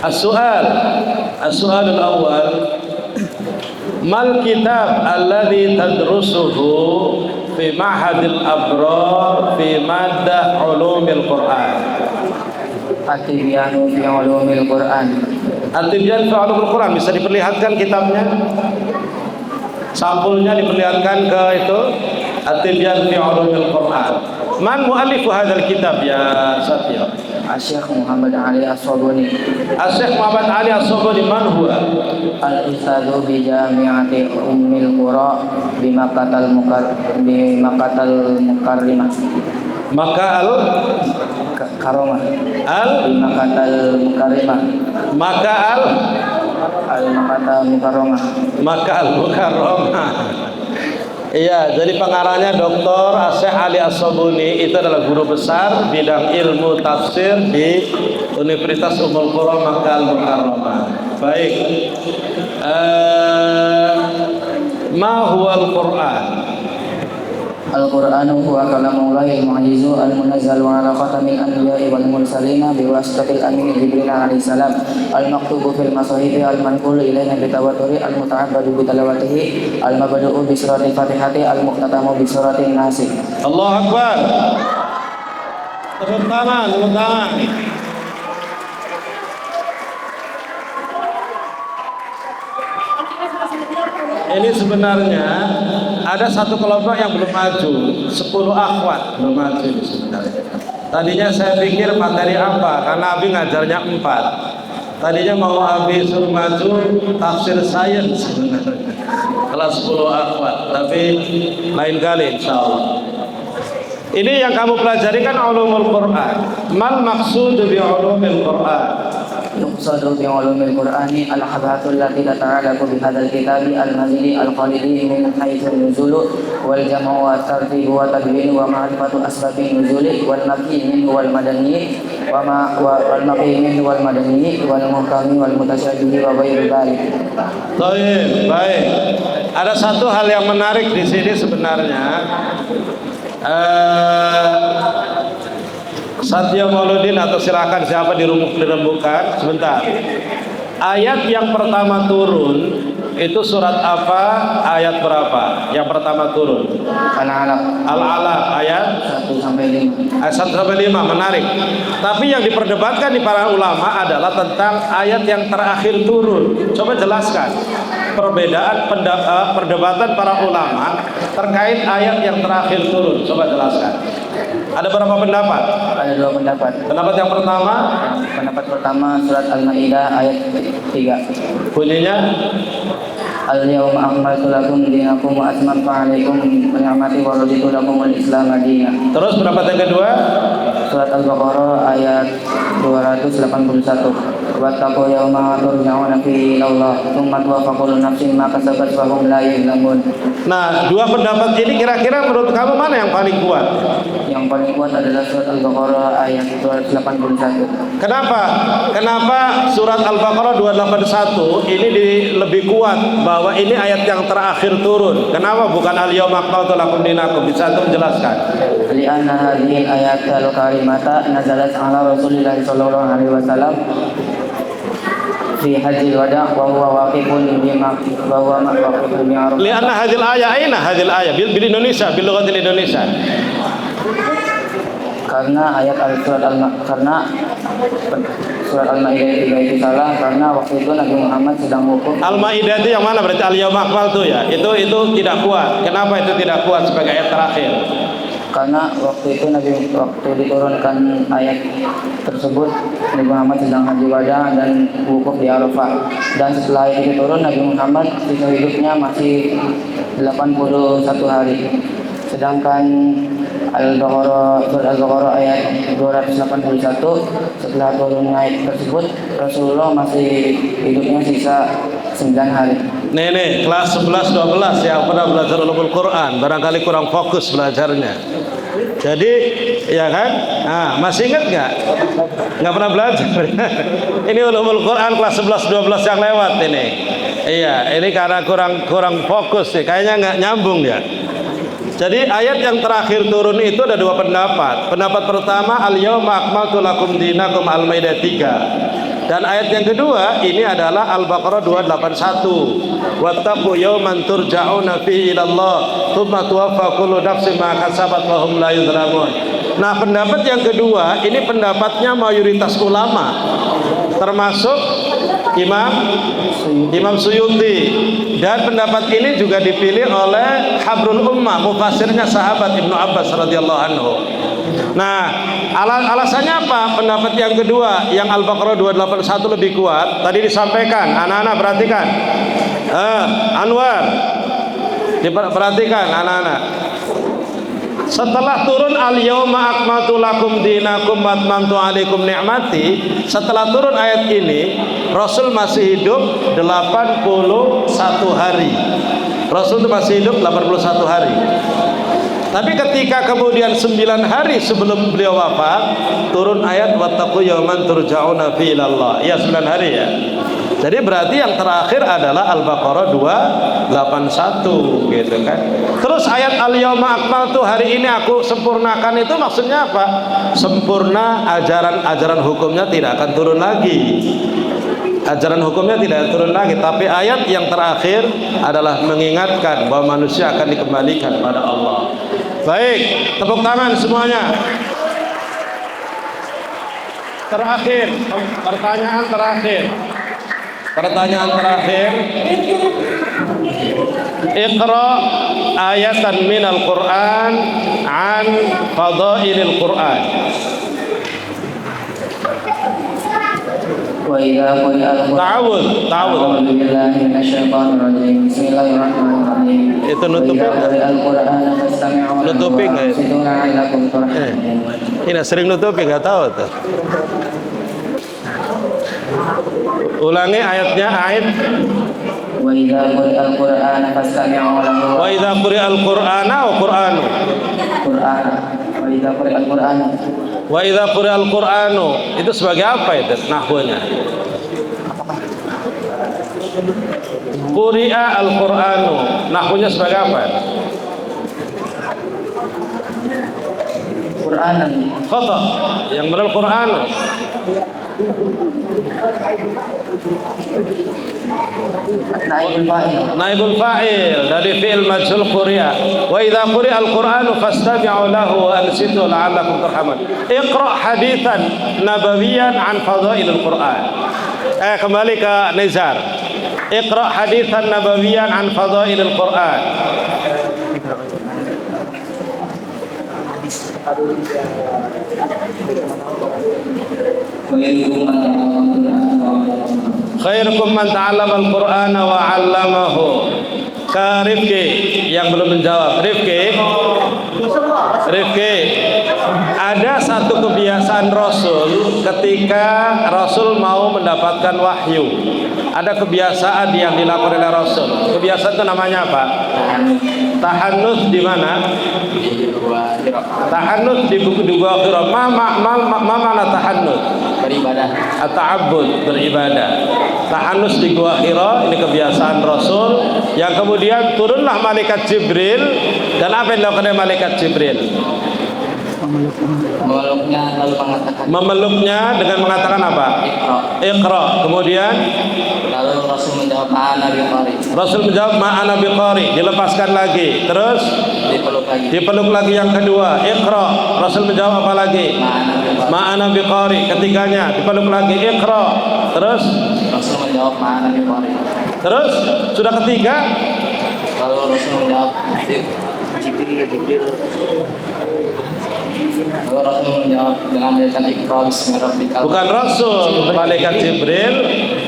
As-su'al al-awwal, mal kitab alladhi tadrusuhu fi ma'hadil abrar fi maddah ulumil Qur'an? At-Tibyanu fi Ulumil Quran. At-Tibyan fi Ulumil Quran, bisa diperlihatkan kitabnya? Sampulnya diperlihatkan ke itu. At-Tibyan fi Ulumil Quran. Man mu'allifu hadzal kitab ya Satya? Asy-Syaikh Muhammad Ali As-Sabuni. Asy-Syaikh Muhammad Ali As-Sabuni man huwa? Al-Ustadzu bi Jami'ati Ummil Qura bi Makkahal Mukarrimah. Maka Karomah. al Bi Makkahal Mukarrimah. maka Al-Makkah Mukarramah. al-mukarramah. Iya, jadi pengarangnya Dr. Asy-Syaikh Ali As-Sabuni itu adalah guru besar bidang ilmu tafsir di Universitas Ummul Qura Makkah Al-Mukarramah. Baik. Ma huwa al-Qur'an? Al-Qur'anu huwa kalamullahil mu'jizu al-munazzalu ala khatamil anbiya'i wal mursalina biwasitatil amin Jibril alaihi salam al-maktubu fil masahifi al-manqulu ilaina bitawaturi al-muta'abbadu bitalawatihi al-mabdu'u bi suratil Fatihati al-muhtatamu bi suratin Nas. Allahu Akbar. Tepuk tangan, tepuk tangan. Ini sebenarnya ada satu kelompok yang belum maju, 10 akhwat belum maju ini sebenarnya. Tadinya saya pikir materi apa, karena Abi ngajarnya 4. Tadinya mau Abi suruh maju tafsir sains sebenarnya, kelas 10 akhwat, tapi lain kali insya Allah. Ini yang kamu pelajari kan ulumul Quran. Mal maksud bi ulumil Quran? Yuqsadu bi ulumil Qur'ani al-habatul lati tata'allaqu bi hadzal kitabi al-mazidi al-qalidi min haitsu nuzulu wal jam'u wa tartibu wa tadwin wa ma'rifatu asbabi nuzuli wal makki min wal madani wal makki min wal madani wal muhkami wal mutasyabihi wa ghairu dzalik. Baik. Ada satu hal yang menarik di sini sebenarnya. Satya Mauludin atau silakan siapa dirembukan sebentar. Ayat yang pertama turun itu surat apa? Ayat berapa? Yang pertama turun? Al-Alaq ayat 1 sampai 5. Ayat 1 sampai 5 menarik. Tapi yang diperdebatkan di para ulama adalah tentang ayat yang terakhir turun. Coba jelaskan perbedaan perdebatan para ulama terkait ayat yang terakhir turun. Coba jelaskan. Ada berapa pendapat? Ada 2 pendapat. Pendapat yang pertama, Pendapat pertama surat Al-Maidah ayat 3. bunyinya Al-yawma akmaltu lakum dinakum wa atmamtu alaikum ni'mati wa raditu lakumul Islam dinan. Terus pendapat yang kedua, Surat Al-Baqarah ayat 281. Wattaqu yawma turja'una fihi ila Allah tsumma tuwaffa kullu nafsin ma kasabat wa hum la yuzlamun. nah dua pendapat ini kira-kira menurut kamu mana yang paling kuat? Yang paling kuat adalah surat Al-Baqarah ayat 281. Kenapa surat Al-Baqarah 281 ini lebih kuat bahwa ini ayat yang terakhir turun? Kenapa bukan al-yawma akmaltu lakum dinakum? Bisa antum jelaskan? Li'anna hadhihi al-ayat al-karimata nazalat ala Rasulillah sallallahu alaihi wasallam fi hajjil wada' wa huwa waqifun bima wa huwa waqifun bi Arafah. Lianna hadhil ayah aina hadhil ayah bil Indonesia bil lughatil Indonesia. Karena ayat surat Al-Maidah itu salah karena waktu itu Nabi Muhammad sedang hukum. Al-Maidah itu yang mana? Berarti al-yawma akmaltu ya. Itu tidak kuat. Kenapa itu tidak kuat sebagai ayat terakhir? Karena waktu itu waktu diturunkan ayat tersebut Nabi Muhammad sedang haji wada dan wukuf di Arafah. Dan setelah itu turun Nabi Muhammad sisa hidupnya masih 81 hari. Sedangkan Al-Baqarah ayat 281 setelah turun ayat tersebut Rasulullah masih hidupnya sisa 9 hari. Nih kelas 11 12 yang pernah belajar ulumul Quran barangkali kurang fokus belajarnya. Jadi ya kan? Nah, masih ingat nggak? Nggak pernah belajar. Ini ulumul Quran kelas 11 12 yang lewat ini. Iya, ini karena kurang fokus sih. Kayaknya nggak nyambung ya. Jadi ayat yang terakhir turun itu ada 2 pendapat. Pendapat pertama al-yawma akmaltu lakum dinakum al-Maidah 3. Dan ayat yang kedua ini adalah Al-Baqarah 281. Wattaqu yawman turja'una fihi ila Allah, tsumma tuwaffa kullu nafsin ma kasabat wa hum la yuzlamun. Nah, pendapat yang kedua ini pendapatnya mayoritas ulama, termasuk Imam Suyuti, dan pendapat ini juga dipilih oleh Habrul Ummah, mufasirnya sahabat Ibnu Abbas radhiyallahu anhu. Nah, alasannya apa? Pendapat yang kedua yang Al-Baqarah 281 lebih kuat. Tadi disampaikan, anak-anak perhatikan. Anwar, diperhatikan anak-anak. Setelah turun al-yawma akmaltu lakum dinakum wa atmamtu alaikum ni'mati, setelah turun ayat ini, Rasul masih hidup 81 hari. Rasul itu masih hidup 81 hari. Tapi ketika kemudian 9 hari sebelum beliau wafat, turun ayat wattaqu yawman turja'una fihi ilallah. Ya, 9 hari ya. Jadi berarti yang terakhir adalah Al-Baqarah 281 gitu kan. Terus ayat al-yawma akmaltu, hari ini aku sempurnakan, itu maksudnya apa? Sempurna, ajaran hukumnya tidak akan turun lagi. Ajaran hukumnya tidak turun lagi, tapi ayat yang terakhir adalah mengingatkan bahwa manusia akan dikembalikan pada Allah. Baik, tepuk tangan semuanya. Terakhir, pertanyaan terakhir. Iqra ayatan minal Qur'an an fadailil Qur'an. Wa idza quri'al Qur'an ta'awudz billahi minasyaitonir rajim. Bismillahirrahmanirrahim. Itu nutupin. Nutupin enggak? Ini sering nutupin, enggak tahu tuh. Ulangi ayatnya, ayat. Wa idza quri'al Qur'an fastami'u lahu. Wa idza quri'al Qur'ana wa Qur'anu. Qur'an. Wa idza quri'al Qur'an. Wa idza quri'al Qur'anu itu sebagai apa itu nahwunya? Quri'a al-Qur'anu nahwunya sebagai apa? Qur'anan. Khata. Yang benar Qur'anu. Naibul fa'il dari fi'il majhul quri'a. Wa idza quri'a al-Qur'anu fastami'u lahu wa ansitu la'allakum turhamun. Iqra haditsan nabawiyyan an fadailil Qur'an. Kembali ke Nizar. Iqra haditsan nabawiyyan an fadailil Qur'an. Khairukum man ta'allama al-Qur'ana wa 'allamahu. Ke Rifki yang belum menjawab. Rifki, ada satu kebiasaan Rasul ketika Rasul mau mendapatkan wahyu. Ada kebiasaan yang dilakukan oleh Rasul. Kebiasaan itu namanya apa? Tahannus di mana? Tahannus di buku dua akhirah. Mana tahannus? Beribadah. At-ta'abbud, beribadah. Tahannus di gua Hira, ini kebiasaan Rasul. Yang kemudian turunlah malaikat Jibril, dan apa yang dilakukan oleh malaikat Jibril? Memeluknya dengan mengatakan apa? Iqra. Kemudian lalu Rasul menjawab ma'ana biqari. Rasul menjawab ma'ana biqari, dilepaskan lagi. Terus dipeluk lagi yang kedua, Iqra. Rasul menjawab apa lagi? Ma'ana biqari. Ketiganya dipeluk lagi, Iqra. Terus Rasul menjawab ma'ana biqari. Terus sudah ketiga, lalu Rasul menjawab Jibril. Lalu Rasul menjawab dengan membacakan Iqra bismi rabbikal. Bukan Rasul, malaikat Jibril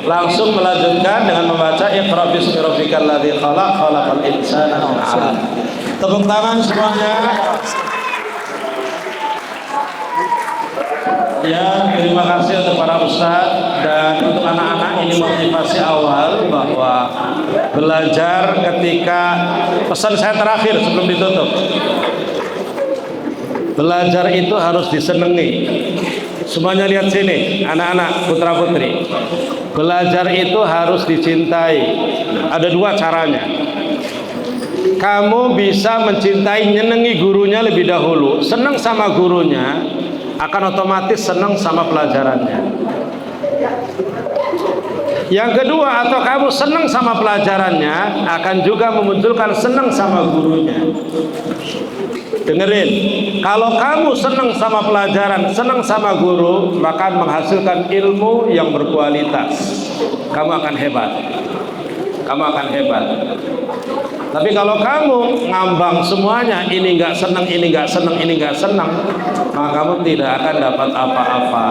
langsung melanjutkan dengan membaca Iqra bismi rabbikal ladzi khalaq, khalaqal insana min 'alaq. Tepuk tangan semuanya. Ya, terima kasih untuk para ustadz dan untuk anak-anak. Ini motivasi awal bahwa belajar ketika, pesan saya terakhir sebelum ditutup, belajar itu harus disenangi. Semuanya lihat sini, anak-anak, putra-putri. Belajar itu harus dicintai. Ada dua caranya. Kamu bisa mencintai, nyenengi gurunya lebih dahulu. Senang sama gurunya, akan otomatis senang sama pelajarannya. Yang kedua, atau kamu senang sama pelajarannya, akan juga memunculkan senang sama gurunya. Dengerin, kalau kamu senang sama pelajaran, senang sama guru, maka menghasilkan ilmu yang berkualitas. Kamu akan hebat. Kamu akan hebat. Tapi kalau kamu ngambang semuanya, ini nggak senang, ini nggak senang, ini nggak senang, maka kamu tidak akan dapat apa-apa.